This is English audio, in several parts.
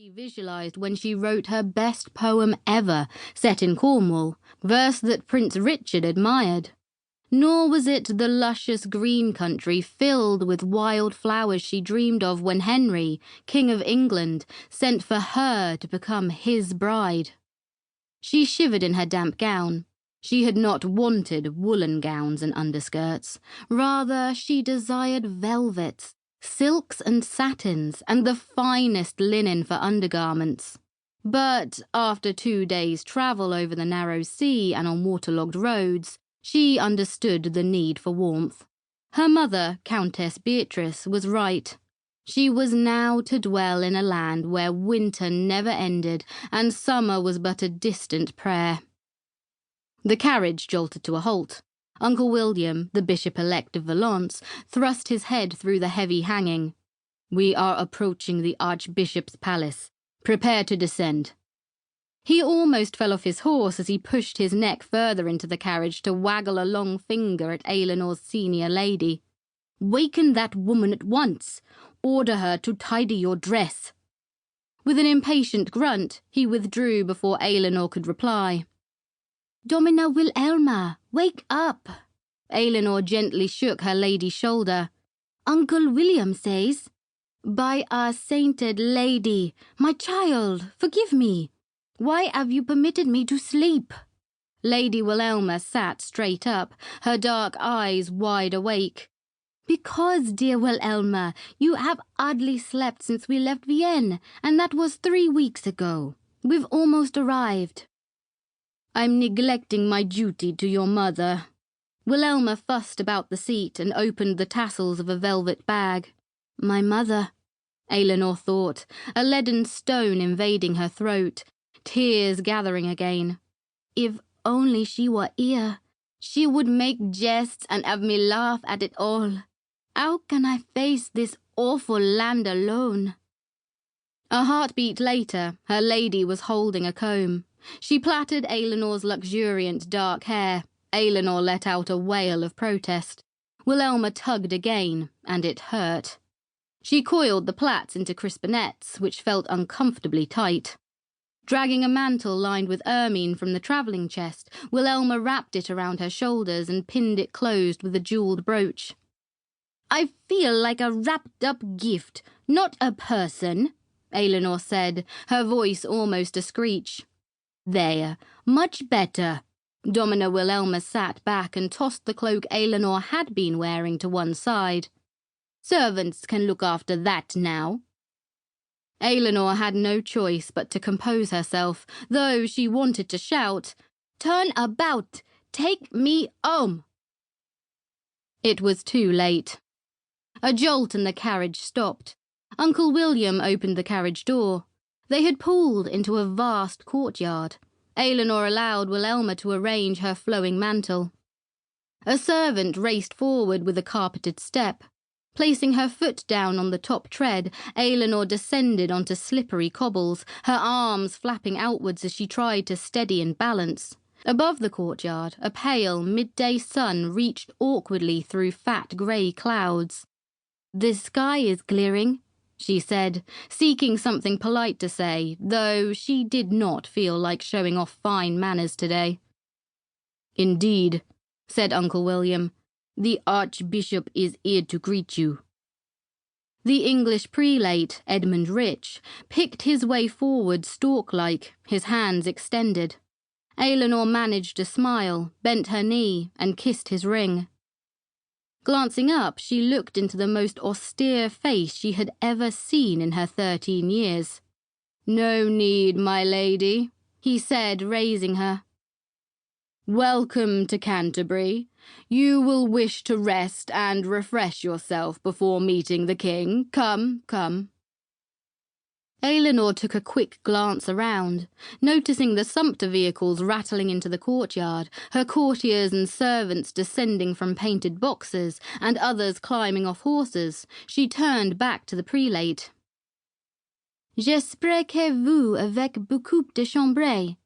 she visualized when she wrote her best poem ever, set in Cornwall, verse that Prince Richard admired. Nor was it the luscious green country filled with wild flowers she dreamed of when Henry, King of England, sent for her to become his bride. She shivered in her damp gown. She had not wanted woolen gowns and underskirts. Rather, she desired velvets, silks and satins, and the finest linen for undergarments. But after 2 days' travel over the narrow sea and on waterlogged roads, she understood the need for warmth. Her mother, Countess Beatrice, was right. She was now to dwell in a land where winter never ended and summer was but a distant prayer. The carriage jolted to a halt. Uncle William, the Bishop-elect of Valence, thrust his head through the heavy hanging. "We are approaching the Archbishop's palace. Prepare to descend." He almost fell off his horse as he pushed his neck further into the carriage to waggle a long finger at Ailenor's senior lady. "Waken that woman at once. Order her to tidy your dress." With an impatient grunt, he withdrew before Ailenor could reply. "Domina Wilhelma, wake up!" Ailenor gently shook her lady's shoulder. "Uncle William says—" "By our sainted lady, my child, forgive me. Why have you permitted me to sleep?" Lady Wilhelma sat straight up, her dark eyes wide awake. "Because, dear Wilhelma, you have hardly slept since we left Vienne, and that was 3 weeks ago. We've almost arrived." "I'm neglecting my duty to your mother." Wilhelma fussed about the seat and opened the tassels of a velvet bag. "My mother," Ailenor thought, a leaden stone invading her throat, tears gathering again. "If only she were here, she would make jests and have me laugh at it all. How can I face this awful land alone?" A heartbeat later, her lady was holding a comb. She plaited Ailenor's luxuriant dark hair. Ailenor let out a wail of protest. Wilhelma tugged again, and it hurt. She coiled the plaits into crispinets, which felt uncomfortably tight. Dragging a mantle lined with ermine from the travelling chest, Wilhelma wrapped it around her shoulders and pinned it closed with a jewelled brooch. "I feel like a wrapped-up gift, not a person," Ailenor said, her voice almost a screech. "There, much better." Domina Wilhelma sat back and tossed the cloak Ailenor had been wearing to one side. "Servants can look after that now." Ailenor had no choice but to compose herself, though she wanted to shout, "Turn about! Take me home!" It was too late. A jolt and the carriage stopped. Uncle William opened the carriage door. They had pulled into a vast courtyard. Ailenor allowed Wilhelma to arrange her flowing mantle. A servant raced forward with a carpeted step. Placing her foot down on the top tread, Ailenor descended onto slippery cobbles, her arms flapping outwards as she tried to steady and balance. Above the courtyard, a pale, midday sun reached awkwardly through fat grey clouds. "The sky is clearing," she said, seeking something polite to say, though she did not feel like showing off fine manners today. "Indeed," said Uncle William. "The Archbishop is here to greet you." The English prelate, Edmund Rich, picked his way forward stork-like, his hands extended. Ailenor managed a smile, bent her knee, and kissed his ring. Glancing up, she looked into the most austere face she had ever seen in her 13 years. "No need, my lady," he said, raising her. "Welcome to Canterbury. You will wish to rest and refresh yourself before meeting the king. Come, come." Ailenor took a quick glance around. Noticing the sumpter vehicles rattling into the courtyard, her courtiers and servants descending from painted boxes, and others climbing off horses, she turned back to the prelate. "J'espère que vous avec beaucoup de chambre."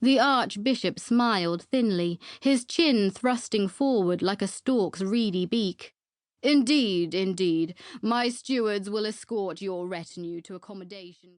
The Archbishop smiled thinly, his chin thrusting forward like a stork's reedy beak. "Indeed, indeed. My stewards will escort your retinue to accommodation."